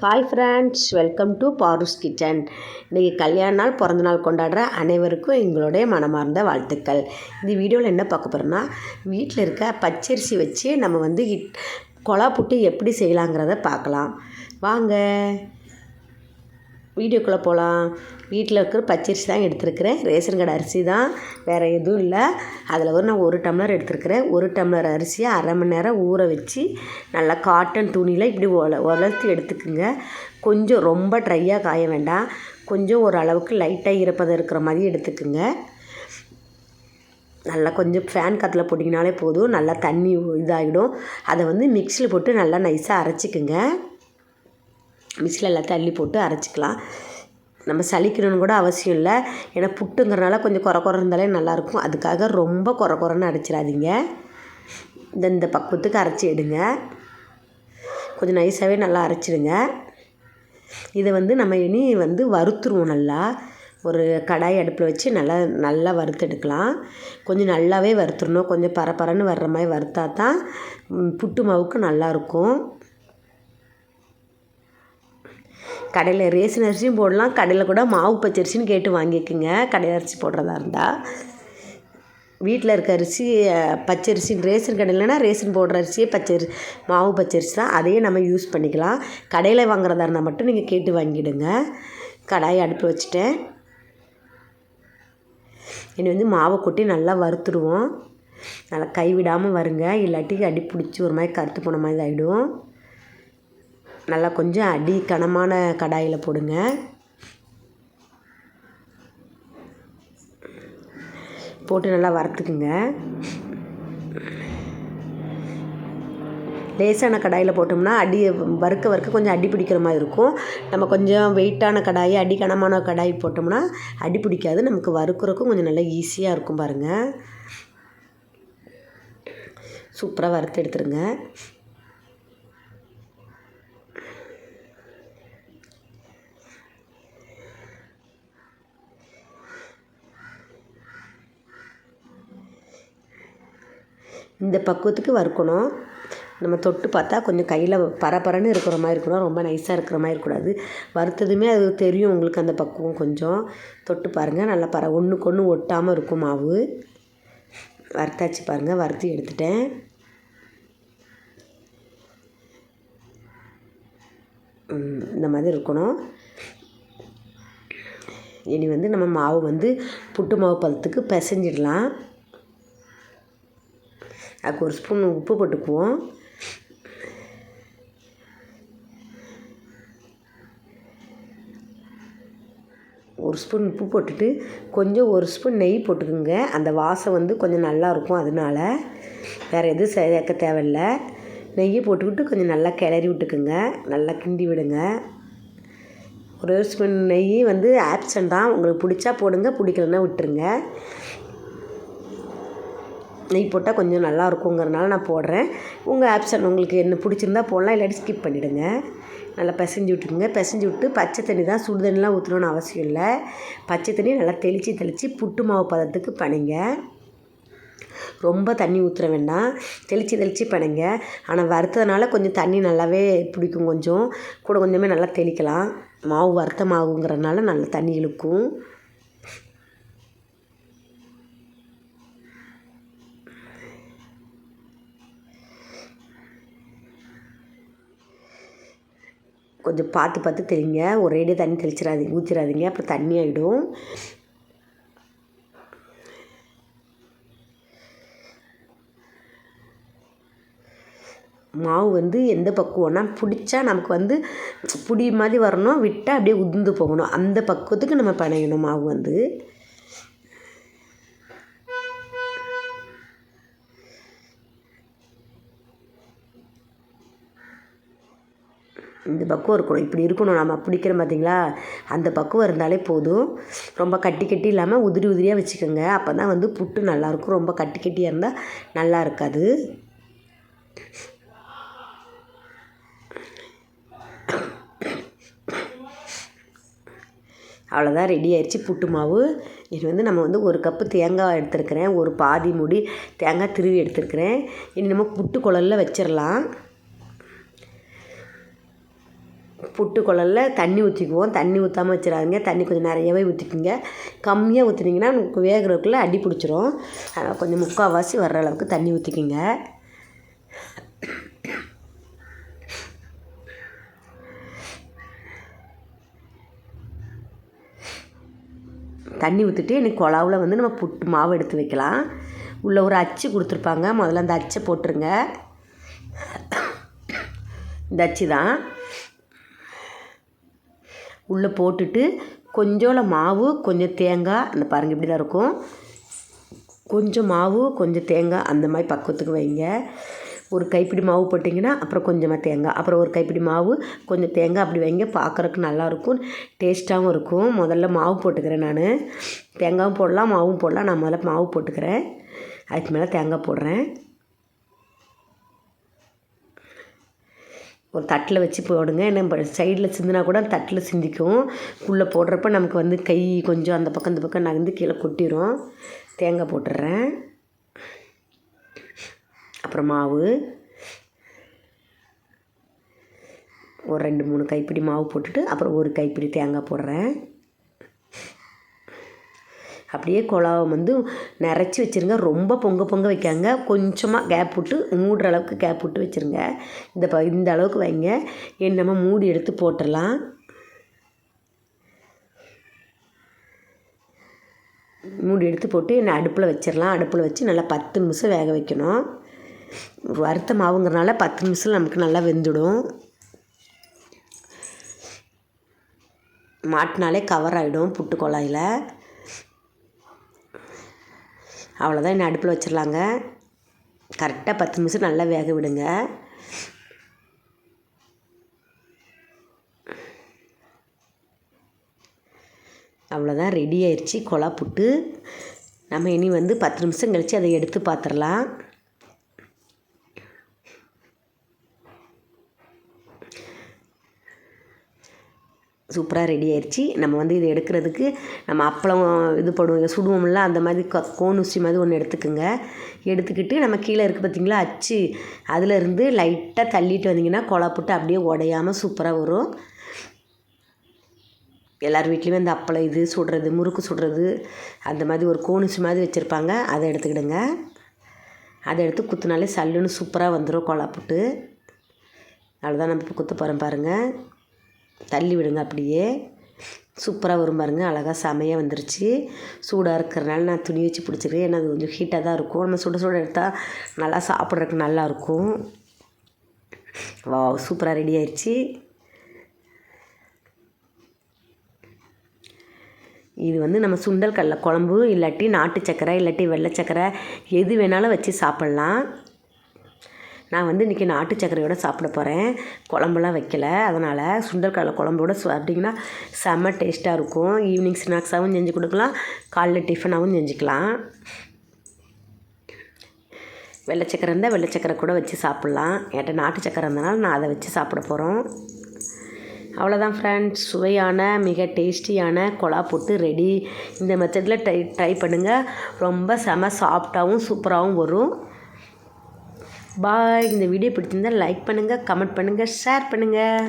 Hi friends, welcome to Paru's kitchen. இன்றைக்கி கல்யாண நாள், பிறந்த நாள் கொண்டாடுற அனைவருக்கும் எங்களுடைய மனமார்ந்த வாழ்த்துக்கள். இந்த வீடியோவில் என்ன பார்க்க போகிறோம்னா, வீட்டில் இருக்க பச்சரிசி வச்சு நம்ம கொழா புட்டு எப்படி செய்யலாங்கிறத பார்க்கலாம். வாங்க வீடியோக்குள்ளே போகலாம். வீட்டில் இருக்கிற பச்சரிசி தான் எடுத்துருக்கிறேன். ரேஷன் கடை அரிசி தான், வேறு எதுவும் இல்லை. அதில் நான் 1 டம்ளர் எடுத்துருக்கிறேன். 1 டம்ளர் அரிசியை அரை மணி நேரம் ஊற வச்சு நல்லா காட்டன் துணியில் இப்படி உலர்த்தி எடுத்துக்குங்க. கொஞ்சம் ரொம்ப ட்ரையாக காய வேண்டாம், கொஞ்சம் ஓரளவுக்கு லைட்டாக ஈரப்பதம் இருக்கிற மாதிரி எடுத்துக்குங்க. நல்லா கொஞ்சம் ஃபேன் காற்றுல போட்டிங்கனாலே போதும், நல்லா தண்ணி இதாகிடும். அதை மிக்சியில் போட்டு நல்லா நைஸாக அரைச்சிக்குங்க. மிக்சியில் எல்லாத்தையும் அள்ளி போட்டு அரைச்சிக்கலாம். நம்ம சலிக்கணும்னு கூட அவசியம் இல்லை, ஏன்னா புட்டுங்கிறனால கொஞ்சம் குறை இருந்தாலே நல்லாயிருக்கும். அதுக்காக ரொம்ப குறைன்னு அரைச்சிடாதீங்க. இந்த பக்குவத்துக்கு அரைச்சி எடுங்க. கொஞ்சம் நைஸாகவே நல்லா அரைச்சிடுங்க. இதை நம்ம இனி வறுத்துருவோம். நல்லா ஒரு கடாய் அடுப்பில் வச்சு நல்லா வறுத்தெடுக்கலாம். கொஞ்சம் நல்லாவே வறுத்துடணும். கொஞ்சம் பரபரன்னு வர்ற மாதிரி வறுத்தா தான் புட்டு மாவுக்கு நல்லாயிருக்கும். கடையில் ரேஷன் அரிசியும் போடலாம், கடையில் கூட மாவு பச்சரிசின்னு கேட்டு வாங்கிக்கோங்க. கடை அரிசி போடுறதா இருந்தால். வீட்டில் இருக்க அரிசி பச்சரிசி, ரேஷன் கடையிலனா ரேஷன் போடுற அரிசியே மாவு பச்சரிசி தான், அதையே நம்ம யூஸ் பண்ணிக்கலாம். கடையில் வாங்குறதா இருந்தால் மட்டும் நீங்கள் கேட்டு வாங்கிடுங்க. கடாயை அடுப்பு வச்சுட்டேன். இனி மாவை கொட்டி நல்லா வறுத்துடுவோம். நல்லா கைவிடாமல் வருங்க, இல்லாட்டி அடி பிடிச்சி ஒரு மாதிரி கருத்து போன மாதிரி ஆகிடும். நல்லா கொஞ்சம் அடி கனமான கடாயில் போடுங்க. போட்டு நல்லா வறுத்துக்குங்க. லேசான கடாயில் போட்டோம்னா வறுக்க கொஞ்சம் அடி பிடிக்கிற மாதிரி இருக்கும். நம்ம கொஞ்சம் வெயிட்டான கடாய், அடி கனமான கடாய் போட்டோம்னா அடி பிடிக்காது. நமக்கு வறுக்கிறதுக்கும் கொஞ்சம் நல்லா ஈஸியாக இருக்கும். பாருங்கள், சூப்பராக வறுத்து எடுத்துருங்க. இந்த பக்குவத்துக்கு வறுக்கணும். நம்ம தொட்டு பார்த்தா கொஞ்சம் கையில் பரபரன்னு இருக்கிற மாதிரி இருக்கணும், ரொம்ப நைஸாக இருக்கிற மாதிரி இருக்கக்கூடாது. வறுத்ததுமே அது தெரியும் உங்களுக்கு அந்த பக்குவம். கொஞ்சம் தொட்டு பாருங்கள், நல்லா ஒன்றுக்கு ஒன்று ஒட்டாமல் இருக்கும் மாவு. வறுத்தாச்சு பாருங்கள், வறுத்து எடுத்துட்டேன். இந்த மாதிரி இருக்கணும். இனி நம்ம மாவு புட்டு மாவு பதத்துக்கு பிசைஞ்சிடலாம். அதுக்கு 1 ஸ்பூன் உப்பு போட்டுக்குவோம். ஒரு ஸ்பூன் உப்பு போட்டுட்டு கொஞ்சம் 1 ஸ்பூன் நெய் போட்டுக்குங்க. அந்த வாசம் கொஞ்சம் நல்லாயிருக்கும். அதனால வேறு எதுவும் சேர்க்க தேவையில்லை. நெய்யை போட்டுக்கிட்டு கொஞ்சம் நல்லா கிளறி விட்டுக்குங்க. நல்லா கிண்டி விடுங்க. 1 ஸ்பூன் நெய் ஆப்ஷன் தான், உங்களுக்கு பிடிச்சா போடுங்க, பிடிக்கலன்னா விட்டுருங்க. நெய் போட்டால் கொஞ்சம் நல்லா இருக்குங்கிறனால நான் போடுறேன். உங்கள் ஆப்ஷன், உங்களுக்கு என்ன பிடிச்சிருந்தா போடலாம், இல்லாட்டி ஸ்கிப் பண்ணிவிடுங்க. நல்லா பிசைஞ்சு விட்டுக்குங்க. பிசைஞ்சு விட்டு பச்சை தண்ணி தான், சுடு தண்ணிலாம் ஊற்றணும்னு அவசியம் இல்லை. பச்சை தண்ணி நல்லா தெளித்து புட்டு மாவு பதத்துக்கு பனைங்க. ரொம்ப தண்ணி ஊற்ற வேண்டாம், தெளித்து பனைங்க. ஆனால் வறுத்ததுனால கொஞ்சம் தண்ணி நல்லாவே பிடிக்கும். கொஞ்சம் கூட கொஞ்சமே நல்லா தெளிக்கலாம். மாவு வறுத்த மாவுங்கிறதுனால நல்லா தண்ணி இழுக்கும். கொஞ்சம் பார்த்து தெளிங்க. ஒரேடியாக தண்ணி ஊற்றிடாதீங்க, அப்புறம் தண்ணி ஆகிடும். மாவு எந்த பக்குவம்னா, பிடிச்சா நமக்கு புடி மாதிரி வரணும், விட்டால் அப்படியே உதிர்ந்து போகணும். அந்த பக்குவத்துக்கு நம்ம பிணையணும் மாவு. இந்த பக்குவம் இருக்கணும், இப்படி இருக்கணும். நம்ம பிடிக்கிறோம் பார்த்தீங்களா, அந்த பக்குவம் இருந்தாலே போதும். ரொம்ப கட்டி இல்லாமல் உதிரியாக வச்சுக்கோங்க. அப்போ தான் புட்டு நல்லாயிருக்கும். ரொம்ப கட்டியாக இருந்தால் நல்லா இருக்காது. அவ்வளோதான், ரெடி ஆயிடுச்சு புட்டு மாவு. இது நம்ம 1 கப்பு தேங்காய் எடுத்துருக்கிறேன், ஒரு பாதி மூடி தேங்காய் திருவி எடுத்துருக்கிறேன். இனி நம்ம புட்டு குழல்ல வச்சிடலாம். புட்டு குழல்ல தண்ணி ஊற்றிக்குவோம். தண்ணி ஊற்றாமல் வச்சிடாதீங்க. தண்ணி கொஞ்சம் நிறையவே ஊற்றிக்குங்க. கம்மியாக ஊற்றுனீங்கன்னா நமக்கு வேகிறதுக்குள்ளே அடி பிடிச்சிரும். அதனால் கொஞ்சம் முக்கால்வாசி வர்ற அளவுக்கு தண்ணி ஊற்றிக்குங்க. தண்ணி ஊற்றிட்டு இன்னைக்கு குழாவில் வந்து நம்ம புட்டு மாவு எடுத்து வைக்கலாம். உள்ளே ஒரு அச்சு கொடுத்துருப்பாங்க. முதல்ல அந்த அச்சை போட்டுருங்க. இந்த அச்சு தான் உள்ளே போட்டுட்டு கொஞ்சோல மாவு கொஞ்சம் தேங்காய், அந்த பாருங்கள் இப்படி தான் இருக்கும். கொஞ்சம் மாவு கொஞ்சம் தேங்காய் அந்த மாதிரி பக்குவத்துக்கு வைங்க. ஒரு கைப்பிடி மாவு போட்டிங்கன்னா அப்புறம் கொஞ்சமாக தேங்காய், அப்புறம் ஒரு கைப்பிடி மாவு கொஞ்சம் தேங்காய், அப்படி வைங்க. பார்க்குறதுக்கு நல்லாயிருக்கும், டேஸ்ட்டாகவும் இருக்கும். முதல்ல மாவு போட்டுக்கிறேன் நான். தேங்காயும் போடலாம் மாவும் போடலாம். நான் முதல்ல மாவு போட்டுக்கிறேன். அதுக்கு மேலே தேங்காய் போடுறேன். ஒரு தட்டில் வச்சு போடுங்க. ஏன்னா சைடில் சிந்தினா கூட தட்டில் சிந்திக்கும். உள்ளே போடுறப்ப நமக்கு வந்து கை கொஞ்சம் அந்த பக்கம் இந்த பக்கம் நகர்ந்து கீழே கொட்டிடும். தேங்காய் போட்டுடுறேன். அப்புறம் மாவு ஒரு 2-3 கைப்பிடி மாவு போட்டுட்டு அப்புறம் ஒரு கைப்பிடி தேங்காய் போடுறேன். அப்படியே குழாவை வந்து நிறச்சி வச்சுருங்க. ரொம்ப பொங்க வைக்காங்க. கொஞ்சமாக கேப் விட்டு மூடுற அளவுக்கு கேப் விட்டு வச்சுருங்க. இந்த அளவுக்கு வைங்க. நம்ம மூடி எடுத்து போட்டுடலாம். மூடி எடுத்து போட்டு அடுப்பில் வச்சிடலாம். அடுப்பில் வச்சு நல்லா 10 நிமிஷம் வேக வைக்கணும். வறுத்த மாவுங்கிறனால 10 நிமிஷம் நமக்கு நல்லா வெந்துடும். மாட்டினாலே கவர் ஆகிடும் புட்டு குழாயில். அவ்வளோதான். இன்னும் அடுப்பில் வச்சிடலாங்க. கரெக்டாக 10 நிமிஷம் நல்லா வேக விடுங்க. அவ்வளோதான், ரெடி ஆயிடுச்சு குழா புட்டு. நம்ம இனி வந்து 10 நிமிஷம் கழித்து அதை எடுத்து பார்த்துடலாம். சூப்பராக ரெடி ஆயிடுச்சு. நம்ம வந்து இது எடுக்கிறதுக்கு நம்ம அப்பளம் இது போடுவோம் சுடுவோம்ல, அந்த மாதிரி கோணுசி மாதிரி ஒன்று எடுத்துக்கோங்க. எடுத்துக்கிட்டு நம்ம கீழே இருக்குது பார்த்திங்களா அச்சு, அதிலேருந்து லைட்டாக தள்ளிட்டு வந்தீங்கன்னா குழா புட்டு அப்படியே உடையாமல் சூப்பராக வரும். எல்லார் வீட்லேயுமே இந்த அப்பளம் இது சுடுறது முறுக்கு சுடுறது அந்த மாதிரி ஒரு கோணுசி மாதிரி வச்சுருப்பாங்க. அதை எடுத்துக்கிடுங்க. அதை எடுத்து குத்துனாலே சல்லுன்னு சூப்பராக வந்துடும் குழா புட்டு. அவ்வளோதான். நம்ம இப்போ குத்த போகிறோம் பாருங்கள். தள்ளி விடுங்க, அப்படியே சூப்பராக வரும் பாருங்கள். அழகாக செமையாக வந்துருச்சு. சூடாக இருக்கிறனால நான் துணி வச்சு பிடிச்சிருக்கேன். ஏன்னா அது கொஞ்சம் ஹீட்டாக தான் இருக்கும். நம்ம சுட எடுத்தால் நல்லா சாப்பிட்றதுக்கு நல்லாயிருக்கும். வா, சூப்பராக ரெடி ஆயிடுச்சு. இது வந்து நம்ம சுண்டல் கடலை குழம்பு இல்லாட்டி நாட்டு சக்கரை இல்லாட்டி வெள்ளை சக்கரை எது வேணாலும் வச்சு சாப்பிட்லாம். நான் வந்து இன்றைக்கி நாட்டு சக்கரையோடு சாப்பிட போகிறேன். குழம்புலாம் வைக்கலை. அதனால் சுண்டல் கடலை குழம்போட சாப்பிட்டிங்கன்னா செம்ம டேஸ்ட்டாக இருக்கும். ஈவினிங் ஸ்நாக்ஸாகவும் செஞ்சு கொடுக்கலாம், காலைல டிஃபனாகவும் செஞ்சுக்கலாம். வெள்ளை சக்கரை இருந்தால் வெள்ளை சக்கரை கூட வச்சு சாப்பிட்லாம். என்கிட்ட நாட்டு சக்கரை இருந்தனால நான் அதை வச்சு சாப்பிட போகிறோம். அவ்வளோதான் ஃப்ரெண்ட்ஸ், சுவையான மிக டேஸ்டியான குழா புட்டு ரெடி. இந்த மெத்தடில் ட்ரை பண்ணுங்கள். ரொம்ப செம சாஃப்டாகவும் சூப்பராகவும் வரும். பாய். இந்த வீடியோ பிடிச்சிருந்தால் லைக் பண்ணுங்கள், கமெண்ட் பண்ணுங்கள், ஷேர் பண்ணுங்கள்.